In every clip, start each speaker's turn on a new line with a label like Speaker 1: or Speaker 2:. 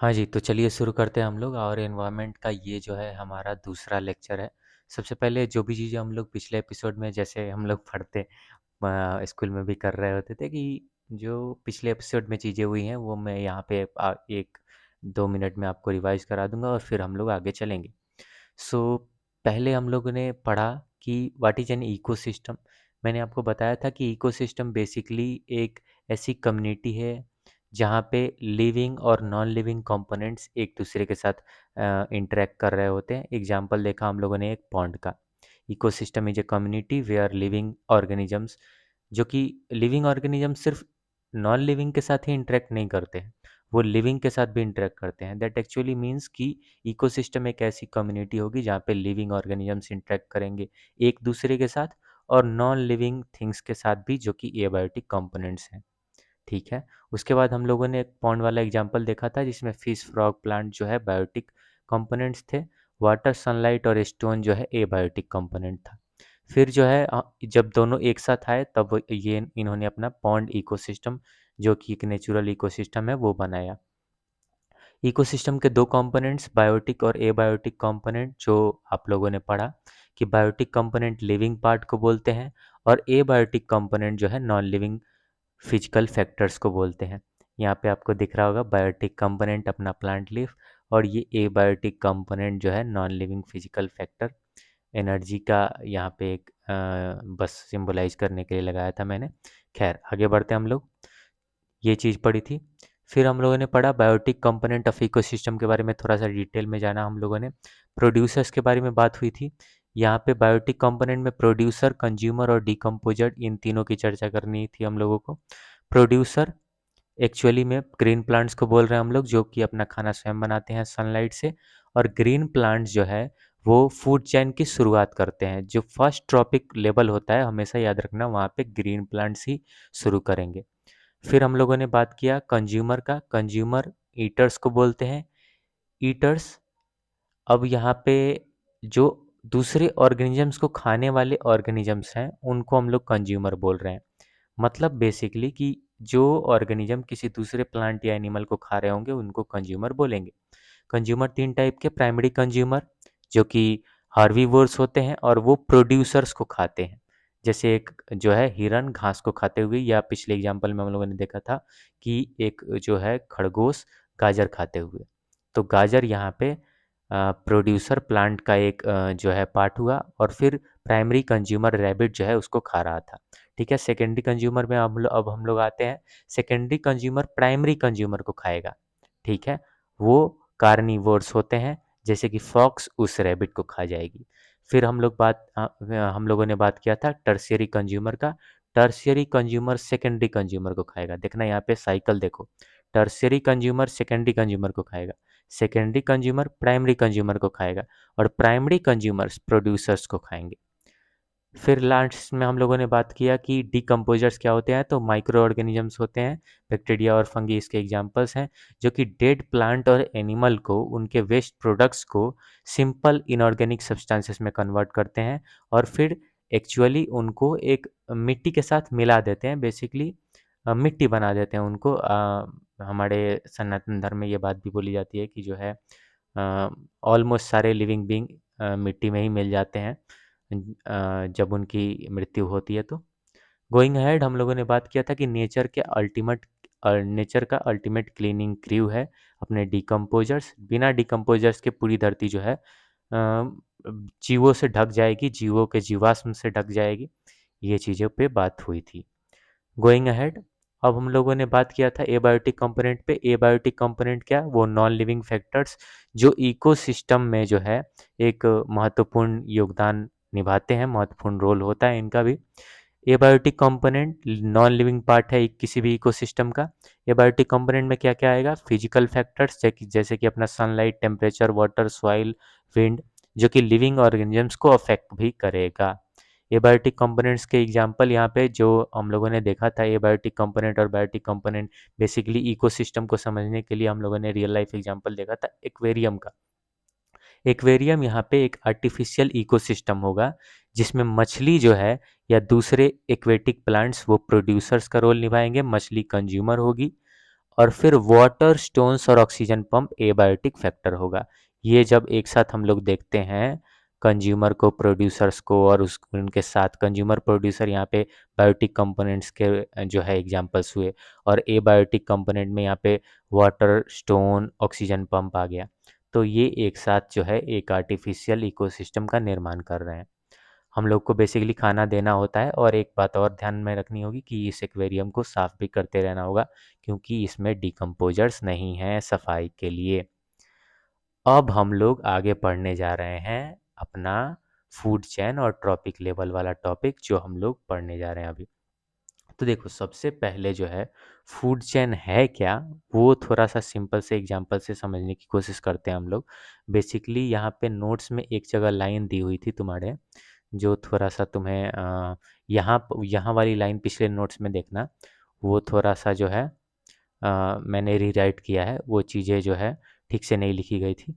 Speaker 1: हाँ जी, तो चलिए शुरू करते हैं हम लोग और एनवायरनमेंट का ये जो है हमारा दूसरा लेक्चर है। सबसे पहले जो भी चीज़ें हम लोग पिछले एपिसोड में जैसे हम लोग पढ़ते स्कूल में भी कर रहे होते थे कि जो पिछले एपिसोड में चीज़ें हुई हैं वो मैं यहाँ पे 1-2 मिनट में आपको रिवाइज़ करा दूँगा और फिर हम लोग आगे चलेंगे। सो पहले हम लोगों ने पढ़ा कि व्हाट इज़ एन इकोसिस्टम। मैंने आपको बताया था कि इकोसिस्टम बेसिकली एक ऐसी कम्युनिटी है जहाँ पे लिविंग और नॉन लिविंग कंपोनेंट्स एक दूसरे के साथ इंटरेक्ट कर रहे होते हैं। एग्जांपल देखा हम लोगों ने एक पॉन्ड का। Ecosystem is a community where living organisms, जो कि लिविंग ऑर्गेनिज्म सिर्फ नॉन लिविंग के साथ ही इंटरेक्ट नहीं करते हैं, वो लिविंग के साथ भी इंटरेक्ट करते हैं। दैट एक्चुअली मीन्स कि इकोसिस्टम एक ऐसी कम्युनिटी होगी जहाँ पे लिविंग ऑर्गेनिजम्स इंटरेक्ट करेंगे एक दूसरे के साथ और नॉन लिविंग थिंग्स के साथ भी, जो कि एबायोटिक कंपोनेंट्स हैं। ठीक है। उसके बाद हम लोगों ने एक पॉन्ड वाला एग्जांपल देखा था जिसमें फिश, फ्रॉग, प्लांट जो है बायोटिक कंपोनेंट्स थे। वाटर, सनलाइट और स्टोन जो है एबायोटिक कंपोनेंट था। फिर जो है जब दोनों एक साथ आए तब ये इन्होंने अपना पॉन्ड इकोसिस्टम, जो कि एक नेचुरल इकोसिस्टम है, वो बनाया। इकोसिस्टम के दो कंपोनेंट्स, बायोटिक और एबायोटिक कंपोनेंट, जो आप लोगों ने पढ़ा कि बायोटिक कंपोनेंट लिविंग पार्ट को बोलते हैं और एबायोटिक कंपोनेंट जो है नॉन लिविंग फिजिकल फैक्टर्स को बोलते हैं। यहाँ पे आपको दिख रहा होगा बायोटिक कंपोनेंट अपना प्लांट लीफ और ये एबायोटिक कंपोनेंट जो है non living physical factor. Energy का यहाँ पे एक बस सिंबलाइज करने के लिए लगाया था मैंने। खैर आगे बढ़ते हैं हम लोग। ये चीज़ पढ़ी थी। फिर हम लोगों ने पढ़ा बायोटिक कंपोनेंट ऑफ इकोसिस्टम के बारे में, थोड़ा सा डिटेल में जाना हम लोगों ने। प्रोड्यूसर्स के बारे में बात हुई थी। यहाँ पे बायोटिक कंपोनेंट में प्रोड्यूसर, कंज्यूमर और डिकम्पोजर, इन तीनों की चर्चा करनी थी हम लोगों को। प्रोड्यूसर एक्चुअली में ग्रीन प्लांट्स को बोल रहे हैं हम लोग, जो कि अपना खाना स्वयं बनाते हैं सनलाइट से। और ग्रीन प्लांट्स जो है वो फूड चेन की शुरुआत करते हैं। जो फर्स्ट ट्रॉपिक लेवल होता है, हमेशा याद रखना, वहाँ पे ग्रीन प्लांट्स ही शुरू करेंगे। फिर हम लोगों ने बात किया कंज्यूमर का। कंज्यूमर ईटर्स को बोलते हैं। ईटर्स, अब यहाँ पे जो दूसरे ऑर्गेनिजम्स को खाने वाले ऑर्गेनिजम्स हैं उनको हम लोग कंज्यूमर बोल रहे हैं। मतलब बेसिकली कि जो ऑर्गेनिज्म किसी दूसरे प्लांट या एनिमल को खा रहे होंगे उनको कंज्यूमर बोलेंगे। कंज्यूमर तीन टाइप के, प्राइमरी कंज्यूमर जो कि हार्बीवोर्स होते हैं और वो प्रोड्यूसर्स को खाते हैं। जैसे एक जो है हिरन घास को खाते हुए, या पिछले एग्जाम्पल में हम लोगों ने देखा था कि एक जो है खरगोश गाजर खाते हुए। तो गाजर यहाँ पे प्रोड्यूसर प्लांट का एक जो है पार्ट हुआ। और फिर प्राइमरी कंज्यूमर रैबिट जो है उसको खा रहा था। ठीक है। सेकेंडरी कंज्यूमर में अब हम लोग आते हैं। सेकेंडरी कंज्यूमर प्राइमरी कंज्यूमर को खाएगा। ठीक है। वो कार्निवोर्स होते हैं, जैसे कि फॉक्स उस रैबिट को खा जाएगी। फिर हम लोगों ने बात किया था टर्शियरी कंज्यूमर का। टर्शियरी कंज्यूमर सेकेंडरी कंज्यूमर को खाएगा। देखना यहाँ पे साइकिल देखो, टर्शियरी कंज्यूमर सेकेंडरी कंज्यूमर को खाएगा, सेकेंडरी कंज्यूमर प्राइमरी कंज्यूमर को खाएगा और प्राइमरी कंज्यूमर्स प्रोड्यूसर्स को खाएंगे। फिर लास्ट में हम लोगों ने बात किया कि डिकम्पोजर्स क्या होते हैं। तो माइक्रो ऑर्गेनिजम्स होते हैं, बैक्टीरिया और फंगी इसके एग्जांपल्स हैं, जो कि डेड प्लांट और एनिमल को, उनके वेस्ट प्रोडक्ट्स को सिंपल इनऑर्गेनिक सब्सटेंसेस में कन्वर्ट करते हैं और फिर एक्चुअली उनको एक मिट्टी के साथ मिला देते हैं। बेसिकली मिट्टी बना देते हैं उनको। हमारे सनातन धर्म में ये बात भी बोली जाती है कि जो है ऑलमोस्ट सारे लिविंग बींग मिट्टी में ही मिल जाते हैं जब उनकी मृत्यु होती है। तो गोइंग अहेड हम लोगों ने बात किया था कि नेचर का अल्टीमेट क्लीनिंग क्रू है अपने डिकम्पोजर्स। बिना डिकम्पोजर्स के पूरी धरती जो है जीवों से ढक जाएगी, जीवों के जीवाश्म से ढक जाएगी। ये चीज़ों पे बात हुई थी। गोइंग अहेड अब हम लोगों ने बात किया था एबायोटिक कंपोनेंट पे। एबायोटिक कंपोनेंट क्या, वो नॉन लिविंग फैक्टर्स जो इकोसिस्टम में जो है एक महत्वपूर्ण योगदान निभाते हैं, महत्वपूर्ण रोल होता है इनका भी। Abiotic component non living part है किसी भी इकोसिस्टम का। एबायोटिक कंपोनेंट में क्या क्या आएगा, फिजिकल फैक्टर्स जैसे कि अपना sunlight, temperature, water, soil, wind, जो कि लिविंग ऑर्गेनिजम्स को अफेक्ट भी करेगा। एबायोटिक कंपोनेंट्स के एग्जांपल यहाँ पे जो हम लोगों ने देखा था, एबायोटिक कंपोनेंट और बायोटिक कंपोनेंट, बेसिकली इकोसिस्टम को समझने के लिए हम लोगों ने रियल लाइफ एग्जांपल देखा था एक्वेरियम का। एक्वेरियम यहाँ पे एक आर्टिफिशियल इकोसिस्टम होगा जिसमें मछली जो है या दूसरे एक्वेटिक प्लांट्स वो प्रोड्यूसर्स का रोल निभाएंगे, मछली कंज्यूमर होगी। और फिर वाटर, स्टोन्स और ऑक्सीजन पंप एबायोटिक फैक्टर होगा। ये जब एक साथ हम लोग देखते हैं कंज्यूमर को, प्रोड्यूसर्स को, और उस उनके साथ कंज्यूमर प्रोड्यूसर यहाँ पे बायोटिक कंपोनेंट्स के जो है एग्जांपल्स हुए, और एबायोटिक कंपोनेंट में यहाँ पे वाटर, स्टोन, ऑक्सीजन पंप आ गया। तो ये एक साथ जो है एक आर्टिफिशियल इकोसिस्टम का निर्माण कर रहे हैं। हम लोग को बेसिकली खाना देना होता है, और एक बात और ध्यान में रखनी होगी कि इस एक्वेरियम को साफ भी करते रहना होगा, क्योंकि इसमें डिकम्पोजर्स नहीं हैं सफाई के लिए। अब हम लोग आगे पढ़ने जा रहे हैं अपना फूड चेन और ट्रॉपिक लेवल वाला टॉपिक, जो हम लोग पढ़ने जा रहे हैं अभी। तो देखो, सबसे पहले जो है फूड चेन है क्या, वो थोड़ा सा सिंपल से एग्जांपल से समझने की कोशिश करते हैं हम लोग। बेसिकली यहाँ पे नोट्स में एक जगह लाइन दी हुई थी तुम्हारे, जो थोड़ा सा तुम्हें यहाँ वाली लाइन पिछले नोट्स में देखना, वो थोड़ा सा जो है मैंने रीराइट किया है, वो चीज़ें जो है ठीक से नहीं लिखी गई थी।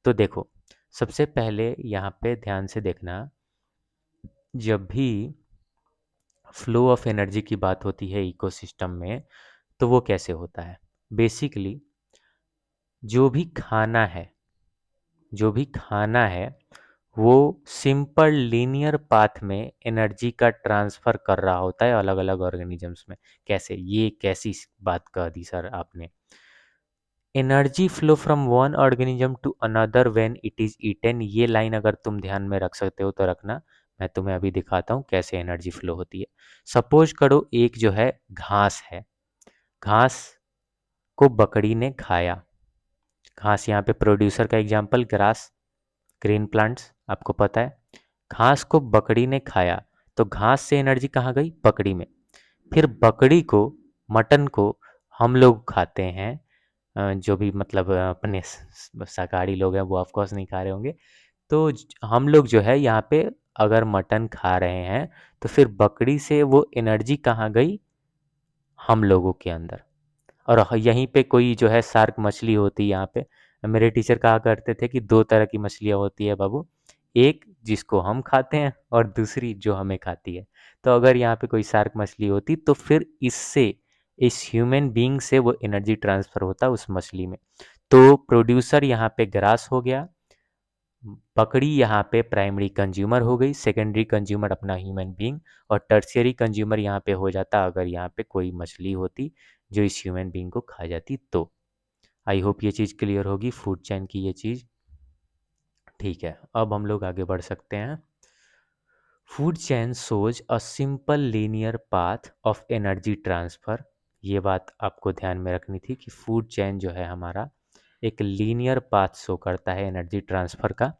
Speaker 1: तो देखो, सबसे पहले यहाँ पे ध्यान से देखना, जब भी फ्लो ऑफ एनर्जी की बात होती है इकोसिस्टम में, तो वो कैसे होता है। बेसिकली जो भी खाना है, जो भी खाना है वो सिंपल लीनियर पाथ में एनर्जी का ट्रांसफ़र कर रहा होता है अलग अलग ऑर्गेनिजम्स में। कैसे, ये कैसी बात कह दी सर आपने। Energy flow from one organism to another when it is eaten, ये लाइन अगर तुम ध्यान में रख सकते हो तो रखना। मैं तुम्हें अभी दिखाता हूँ कैसे एनर्जी फ्लो होती है। सपोज करो एक जो है घास है, घास को बकरी ने खाया। घास यहाँ पे प्रोड्यूसर का एग्जाम्पल, ग्रास, ग्रीन प्लांट्स, आपको पता है। घास को बकरी ने खाया, तो घास से एनर्जी कहाँ गई, बकरी में। फिर बकरी को, मटन को हम लोग खाते हैं, जो भी मतलब अपने शाकाहारी लोग हैं वो ऑफकोर्स नहीं खा रहे होंगे। तो हम लोग जो है यहाँ पे अगर मटन खा रहे हैं, तो फिर बकरी से वो एनर्जी कहाँ गई, हम लोगों के अंदर। और यहीं पे कोई जो है शार्क मछली होती है यहाँ पे। मेरे टीचर कहा करते थे कि दो तरह की मछलियाँ होती है बाबू, एक जिसको हम खाते हैं और दूसरी जो हमें खाती है। तो अगर यहाँ पे कोई शार्क मछली होती तो फिर इससे, इस ह्यूमन बीइंग से वो एनर्जी ट्रांसफ़र होता उस मछली में। तो प्रोड्यूसर यहाँ पे ग्रास हो गया, बकरी यहाँ पे प्राइमरी कंज्यूमर हो गई, सेकेंडरी कंज्यूमर अपना ह्यूमन बीइंग, और टर्शियरी कंज्यूमर यहाँ पे हो जाता अगर यहाँ पे कोई मछली होती जो इस ह्यूमन बीइंग को खा जाती तो। आई होप ये चीज़ क्लियर होगी, फूड चेन की ये चीज़। ठीक है, अब हम लोग आगे बढ़ सकते हैं। Food chain shows a simple linear path of energy transfer. ये बात आपको ध्यान में रखनी थी कि फूड चेन जो है हमारा एक लीनियर पाथ शो करता है एनर्जी ट्रांसफ़र का।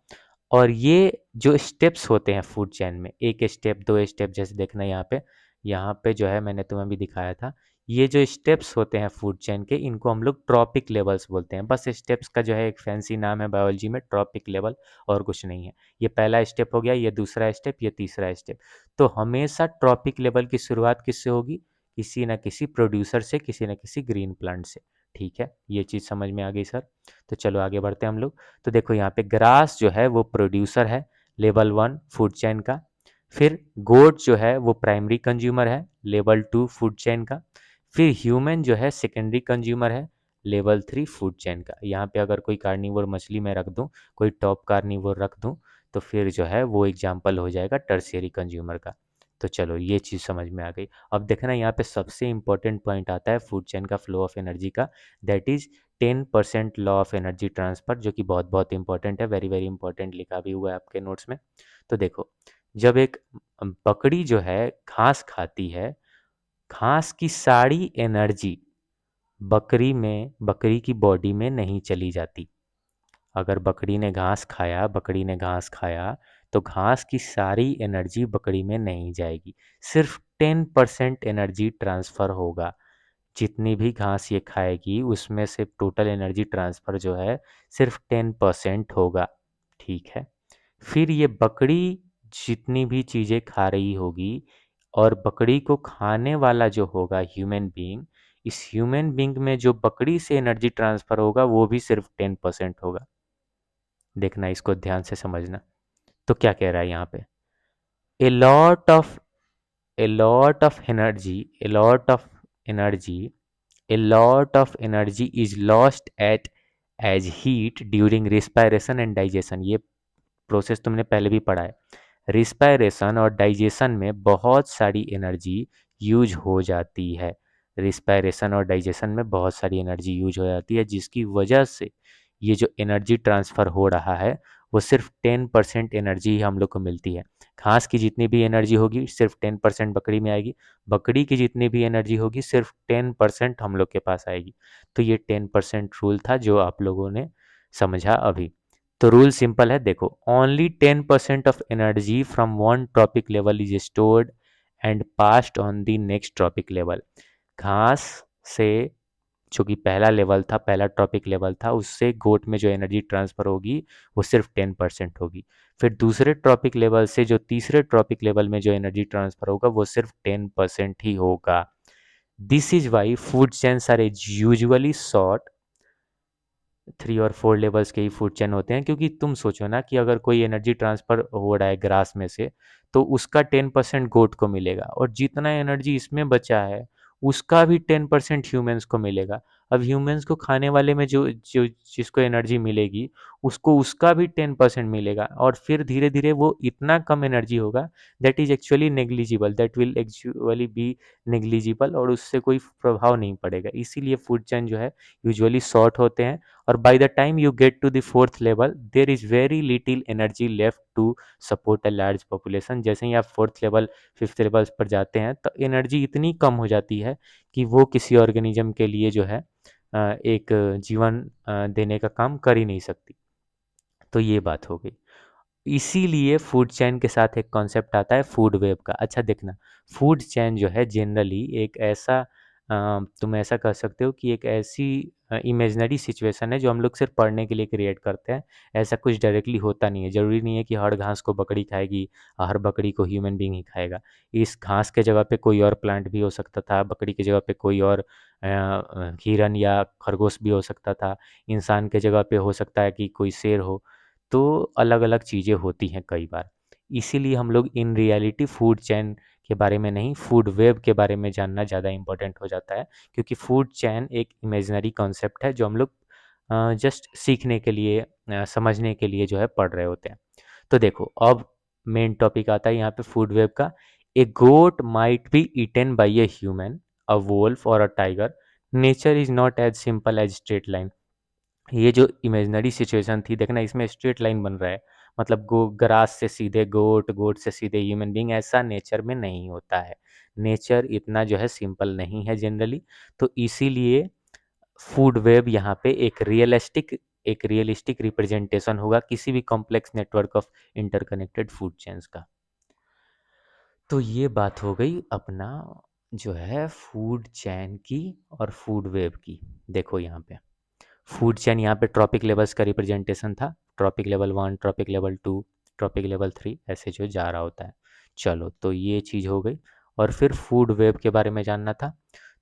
Speaker 1: और ये जो स्टेप्स होते हैं फूड चेन में, एक स्टेप, दो स्टेप, जैसे देखना यहाँ पे जो है मैंने तुम्हें भी दिखाया था। ये जो स्टेप्स होते हैं फूड चेन के, इनको हम लोग ट्रॉपिक लेवल्स बोलते हैं। बस स्टेप्स का जो है एक फैंसी नाम है बायोलॉजी में, ट्रॉपिक लेवल, और कुछ नहीं है। ये पहला स्टेप हो गया, ये दूसरा स्टेप, ये तीसरा स्टेप। तो हमेशा ट्रॉपिक लेवल की शुरुआत किससे होगी, किसी न किसी प्रोड्यूसर से, किसी न किसी ग्रीन प्लांट से। ठीक है, ये चीज़ समझ में आ गई सर। तो चलो आगे बढ़ते हैं हम लोग। तो देखो यहाँ पे ग्रास जो है वो प्रोड्यूसर है लेवल 1 फूड चेन का। फिर गोट जो है वो प्राइमरी कंज्यूमर है लेवल 2 फूड चेन का। फिर ह्यूमन जो है सेकेंडरी कंज्यूमर है लेवल 3 फूड चेन का। यहाँ पे अगर कोई कार्निवोर मछली मैं रख दूँ, कोई टॉप कार्निवोर रख दूँ, तो फिर जो है वो एग्जाम्पल हो जाएगा टर्शियरी कंज्यूमर का। तो चलो ये चीज़ समझ में आ गई। अब देखना यहाँ पे सबसे इंपॉर्टेंट पॉइंट आता है फूड चेन का, फ्लो ऑफ एनर्जी का, that is 10% law of energy transfer, जो कि बहुत बहुत इंपॉर्टेंट है, वेरी वेरी इंपॉर्टेंट लिखा भी हुआ है आपके नोट्स में। तो देखो, जब एक बकरी जो है घास खाती है, घास की सारी एनर्जी बकरी की बॉडी में नहीं चली जाती। अगर बकरी ने घास खाया, तो घास की सारी एनर्जी बकरी में नहीं जाएगी, सिर्फ 10% एनर्जी ट्रांसफ़र होगा। जितनी भी घास ये खाएगी उसमें से टोटल एनर्जी ट्रांसफ़र जो है सिर्फ 10% होगा। ठीक है, फिर ये बकरी जितनी भी चीज़ें खा रही होगी, और बकरी को खाने वाला जो होगा ह्यूमन बीइंग, इस ह्यूमन बीइंग में जो बकरी से एनर्जी ट्रांसफ़र होगा वो भी सिर्फ 10% होगा। देखना, इसको ध्यान से समझना। तो क्या कह रहा है यहाँ पे, a lot of a lot of energy a lot of energy is lost at as heat during respiration and digestion. ये प्रोसेस तुमने पहले भी पढ़ा है। रिस्पायरेशन और डाइजेशन में बहुत सारी एनर्जी यूज हो जाती है। रिस्पायरेशन और डाइजेशन में बहुत सारी एनर्जी यूज हो जाती है, जिसकी वजह से ये जो एनर्जी ट्रांसफ़र हो रहा है वो सिर्फ 10% एनर्जी ही हम लोग को मिलती है। घास की जितनी भी एनर्जी होगी सिर्फ 10% बकरी में आएगी, बकरी की जितनी भी एनर्जी होगी सिर्फ 10% हम लोग के पास आएगी। तो ये 10% रूल था जो आप लोगों ने समझा अभी। तो रूल सिंपल है, देखो, only 10% of energy from one trophic level is stored and passed on the next trophic level. घास से जो कि पहला लेवल था, पहला ट्रॉपिक लेवल था, उससे गोट में जो एनर्जी ट्रांसफ़र होगी वो सिर्फ 10% होगी। फिर दूसरे ट्रॉपिक लेवल से जो तीसरे ट्रॉपिक लेवल में जो एनर्जी ट्रांसफ़र होगा वो सिर्फ 10% ही होगा। This is why food chains are usually short, 3 और 4 लेवल्स के ही फूड चेन होते हैं, क्योंकि तुम सोचो ना कि अगर कोई एनर्जी ट्रांसफ़र हो रहा है ग्रास में से, तो उसका 10% गोट को मिलेगा और जितना एनर्जी इसमें बचा है उसका भी 10% ह्यूमंस को मिलेगा। अब ह्यूमंस को खाने वाले में जो जो जिसको एनर्जी मिलेगी उसको उसका भी 10% मिलेगा, और फिर धीरे धीरे वो इतना कम एनर्जी होगा that is actually negligible, that will actually B negligible, और उससे कोई प्रभाव नहीं पड़ेगा। इसीलिए फूड चेन जो है यूजुअली शॉर्ट होते हैं, और by the time you get to the fourth level there is very little energy left to support a large population। जैसे ही आप फोर्थ लेवल फिफ्थ लेवल पर जाते हैं तो एनर्जी इतनी कम हो जाती है कि वो किसी ऑर्गेनिज्म के लिए जो है एक जीवन देने का काम कर ही नहीं सकती। तो ये बात हो गई। इसीलिए फूड चेन के साथ एक कॉन्सेप्ट आता है फूड वेब का। अच्छा देखना, फूड चेन जो है जनरली एक ऐसा तुम ऐसा कह सकते हो कि एक ऐसी इमेजिनरी सिचुएशन है जो हम लोग सिर्फ पढ़ने के लिए क्रिएट करते हैं। ऐसा कुछ डायरेक्टली होता नहीं है। ज़रूरी नहीं है कि हर घास को बकरी खाएगी, हर बकरी को ह्यूमन बीइंग ही खाएगा। इस घास के जगह पे कोई और प्लांट भी हो सकता था, बकरी की जगह पे कोई और हिरन या खरगोश भी हो सकता था, इंसान के जगह पे हो सकता है कि कोई शेर हो। तो अलग अलग चीज़ें होती हैं कई बार। इसीलिए हम लोग इन रियलिटी फूड चेन के बारे में नहीं, फूड वेब के बारे में जानना ज़्यादा इम्पोर्टेंट हो जाता है, क्योंकि फूड चेन एक इमेजिनरी कॉन्सेप्ट है जो हम लोग जस्ट सीखने के लिए समझने के लिए जो है पढ़ रहे होते हैं। तो देखो अब मेन टॉपिक आता है यहाँ पे फूड वेब का। A goat might be eaten by a human, a wolf और a tiger. Nature is not as simple as straight line. ये जो इमेजिनरी सिचुएशन थी, देखना इसमें स्ट्रेट लाइन बन रहा है, मतलब गो ग्रास से सीधे गोट, गोट से सीधे ह्यूमन बीइंग, ऐसा नेचर में नहीं होता है। नेचर इतना जो है सिंपल नहीं है जनरली। तो इसीलिए फूड वेब यहाँ पे एक रियलिस्टिक रिप्रेजेंटेशन होगा किसी भी complex network of interconnected food chains का। तो ये बात हो गई अपना जो है फूड चैन की और फूड वेब की। देखो यहाँ पे फूड चेन, यहाँ पे ट्रॉपिक लेवल्स का रिप्रेजेंटेशन था, trophic level 1, trophic level 2, trophic level 3, ऐसे जो जा रहा होता है। चलो तो ये चीज़ हो गई। और फिर फूड वेब के बारे में जानना था।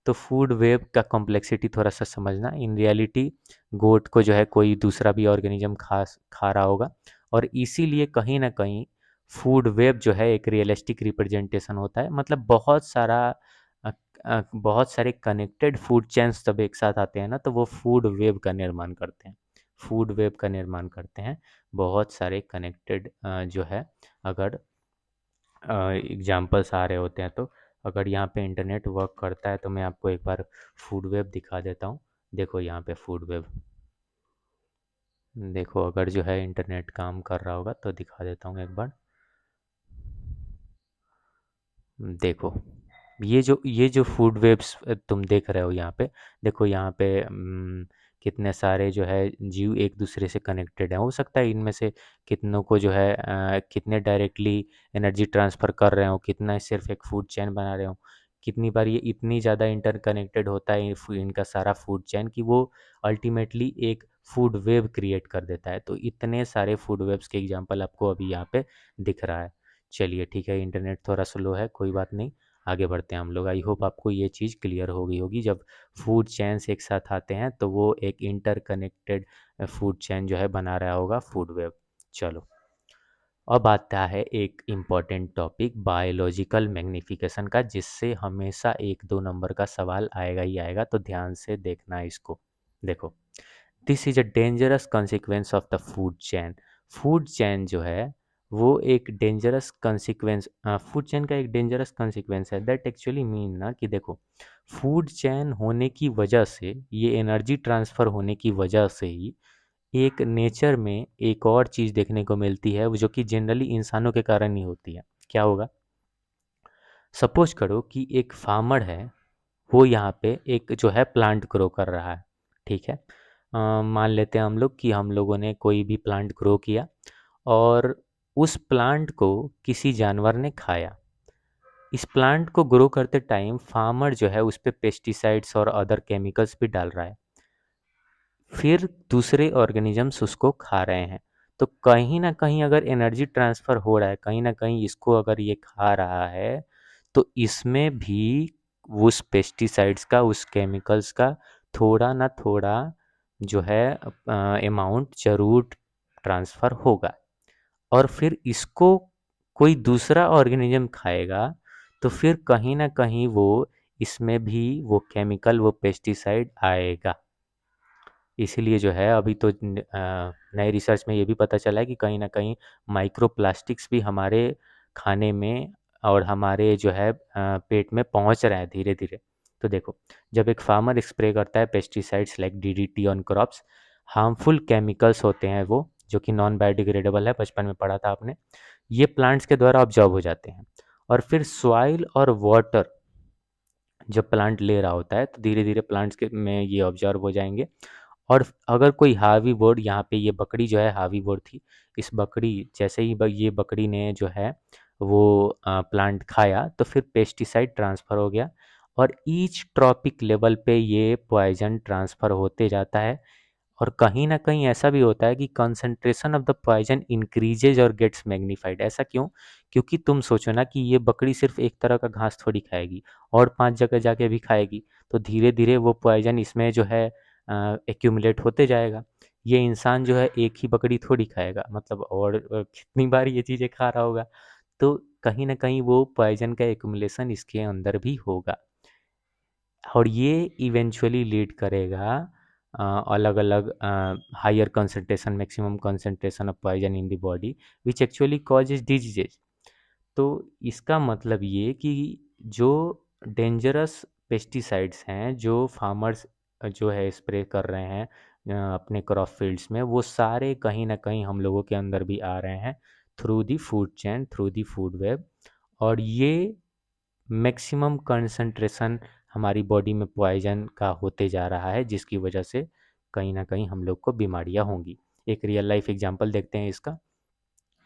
Speaker 1: तो फूड वेब का कॉम्प्लेक्सिटी थोड़ा सा समझना। इन रियलिटी गोट को जो है कोई दूसरा भी ऑर्गेनिज्म खा रहा होगा, और इसीलिए कहीं ना कहीं फूड वेब जो है एक रियलिस्टिक रिप्रेजेंटेशन होता है। मतलब बहुत सारे कनेक्टेड फूड चेन्स जब एक साथ आते हैं ना तो वो फूड वेब का निर्माण करते हैं। फूड वेब का निर्माण करते हैं बहुत सारे कनेक्टेड जो है, अगर एग्जाम्पल्स आ रहे होते हैं तो। अगर यहाँ पे इंटरनेट वर्क करता है तो मैं आपको एक बार फूड वेब दिखा देता हूँ। देखो यहाँ पे फूड वेब, देखो अगर जो है इंटरनेट काम कर रहा होगा तो दिखा देता हूँ एक बार। देखो ये जो फूड वेब्स तुम देख रहे हो यहाँ पे, देखो यहाँ पे कितने सारे जो है जीव एक दूसरे से कनेक्टेड हैं। हो सकता है इनमें से कितनों को जो है कितने डायरेक्टली एनर्जी ट्रांसफ़र कर रहे हो, कितना सिर्फ एक फूड चेन बना रहे हो। कितनी बार ये इतनी ज़्यादा इंटरकनेक्टेड होता है इनका सारा फूड चेन कि वो अल्टीमेटली एक फूड वेब क्रिएट कर देता है। तो इतने सारे फूड वेब्स के एग्जांपल आपको अभी यहाँ पे दिख रहा है। चलिए ठीक है, इंटरनेट थोड़ा स्लो है, कोई बात नहीं, आगे बढ़ते हैं हम लोग। आई होप आपको ये चीज़ क्लियर हो गई होगी। जब फूड चेन्स एक साथ आते हैं तो वो एक इंटरकनेक्टेड फूड चेन जो है बना रहा होगा फूड वेब। चलो अब आता है एक इम्पॉर्टेंट टॉपिक बायोलॉजिकल मैग्निफिकेशन का, जिससे हमेशा 1-2 नंबर का सवाल आएगा ही आएगा, तो ध्यान से देखना इसको। देखो, this is a dangerous consequence of the food chain. Food chain जो है वो एक डेंजरस consequence, फूड चैन का एक डेंजरस consequence है। दैट एक्चुअली मीन ना कि देखो, फूड चैन होने की वजह से, ये एनर्जी ट्रांसफ़र होने की वजह से ही एक नेचर में एक और चीज़ देखने को मिलती है, वो जो कि जनरली इंसानों के कारण ही होती है। क्या होगा? सपोज करो कि एक फार्मर है, वो यहाँ पे एक जो है प्लांट ग्रो कर रहा है। ठीक है, मान लेते हैं हम लोग कि हम लोगों ने कोई भी प्लांट ग्रो किया और उस प्लांट को किसी जानवर ने खाया। इस प्लांट को ग्रो करते टाइम फार्मर जो है उस पे पेस्टिसाइड्स और अदर केमिकल्स भी डाल रहा है, फिर दूसरे ऑर्गेनिजम्स उसको खा रहे हैं। तो कहीं ना कहीं अगर एनर्जी ट्रांसफ़र हो रहा है, कहीं ना कहीं इसको अगर ये खा रहा है, तो इसमें भी उस पेस्टिसाइड्स का, उस केमिकल्स का थोड़ा ना थोड़ा जो है अमाउंट ज़रूर ट्रांसफ़र होगा। और फिर इसको कोई दूसरा ऑर्गेनिज्म खाएगा, तो फिर कहीं ना कहीं वो इसमें भी वो केमिकल, वो पेस्टिसाइड आएगा। इसीलिए जो है अभी तो नए रिसर्च में ये भी पता चला है कि कहीं न कहीं माइक्रो प्लास्टिक्स भी हमारे खाने में और हमारे जो है पेट में पहुँच रहे हैं धीरे-धीरे। तो देखो, जब एक फार्मर स्प्रे करता है pesticides like DDT on crops, harmful chemicals होते हैं वो, जो कि नॉन बायोडिग्रेडेबल है, बचपन में पढ़ा था आपने। ये प्लांट्स के द्वारा ऑब्जॉर्ब हो जाते हैं और फिर सॉइल और वाटर जब प्लांट ले रहा होता है, तो धीरे-धीरे प्लांट्स के में ये ऑब्जॉर्ब हो जाएँगे। और अगर कोई हावी बोर्ड, यहाँ पे ये बकरी जो है हावी बोर्ड थी, इस बकरी जैसे ही ये बकरी ने जो है वो प्लांट खाया, तो फिर पेस्टिसाइड ट्रांसफ़र हो गया और ईच ट्रॉपिक लेवल पे ये पॉइजन ट्रांसफ़र होते जाता है। और कहीं न कहीं ऐसा भी होता है कि कंसंट्रेशन ऑफ द पॉइज़न इंक्रीज़ेज़ और गेट्स मैग्नीफाइड। ऐसा क्यों? क्योंकि तुम सोचो ना कि ये बकरी सिर्फ़ एक तरह का घास थोड़ी खाएगी, और 5 जगह जाके भी खाएगी, तो धीरे-धीरे वो पॉइज़न इसमें जो है एक्यूमुलेट होते जाएगा। ये इंसान जो है एक ही बकरी थोड़ी खाएगा, मतलब और कितनी बार ये चीज़ें खा रहा होगा, तो कहीं न कहीं वो पॉइज़न का एक्यूमुलेशन इसके अंदर भी होगा। और ये इवेंचुअली लीड करेगा अलग-अलग higher concentration, maximum concentration of poison in the body, which actually causes diseases. तो इसका मतलब ये कि जो डेंजरस पेस्टिसाइड्स हैं, जो फार्मर्स जो है स्प्रे कर रहे हैं अपने क्रॉप फील्ड्स में, वो सारे कहीं न कहीं हम लोगों के अंदर भी आ रहे हैं through the food chain, through the food web. और ये मैक्सिमम कंसंट्रेशन हमारी बॉडी में पॉइज़न का होते जा रहा है, जिसकी वजह से कहीं न कहीं हम लोग को बीमारियाँ होंगी। एक रियल लाइफ़ एग्ज़ाम्पल देखते हैं इसका।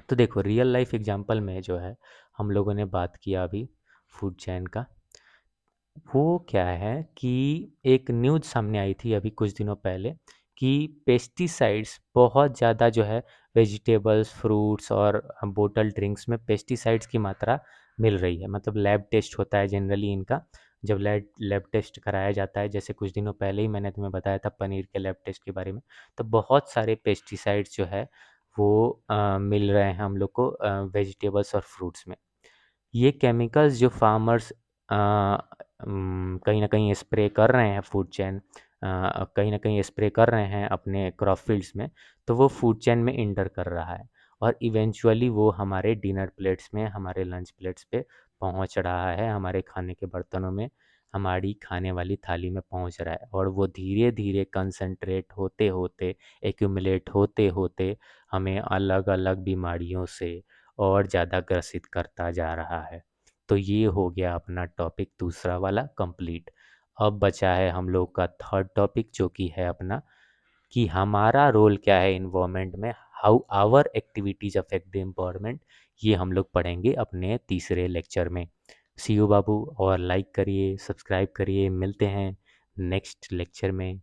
Speaker 1: तो देखो, रियल लाइफ़ एग्ज़ाम्पल में जो है हम लोगों ने बात किया अभी फूड चेन का, वो क्या है कि एक न्यूज़ सामने आई थी अभी कुछ दिनों पहले कि पेस्टिसाइड्स बहुत ज़्यादा जो है वेजिटेबल्स, फ्रूट्स और बोतल ड्रिंक्स में पेस्टिसाइड्स की मात्रा मिल रही है। मतलब लैब टेस्ट होता है जनरली इनका, जब लैब टेस्ट कराया जाता है, जैसे कुछ दिनों पहले ही मैंने तुम्हें बताया था पनीर के लैब टेस्ट के बारे में, तो बहुत सारे पेस्टिसाइड्स जो है वो मिल रहे हैं हम लोग को वेजिटेबल्स और फ्रूट्स में। ये केमिकल्स जो फार्मर्स कहीं न कहीं स्प्रे कर रहे हैं फूड चेन, कहीं न कहीं स्प्रे कर रहे हैं अपने क्रॉप फील्ड्स में, तो वो फूड चेन में एंटर कर रहा है और इवेंचुअली वो हमारे डिनर प्लेट्स में, हमारे लंच प्लेट्स पे पहुँच रहा है, हमारे खाने के बर्तनों में, हमारी खाने वाली थाली में पहुँच रहा है और वो धीरे-धीरे कंसंट्रेट होते-होते, एक्यूमुलेट होते-होते हमें अलग-अलग बीमारियों से और ज़्यादा ग्रसित करता जा रहा है। तो ये हो गया अपना टॉपिक दूसरा वाला कंप्लीट। अब बचा है हम लोग का थर्ड टॉपिक, जो कि है अपना कि हमारा रोल क्या है एनवायरनमेंट में, how our activities affect the environment. ये हम लोग पढ़ेंगे अपने तीसरे लेक्चर में। सी यू बाबू, और लाइक करिए, सब्सक्राइब करिए। मिलते हैं नेक्स्ट लेक्चर में।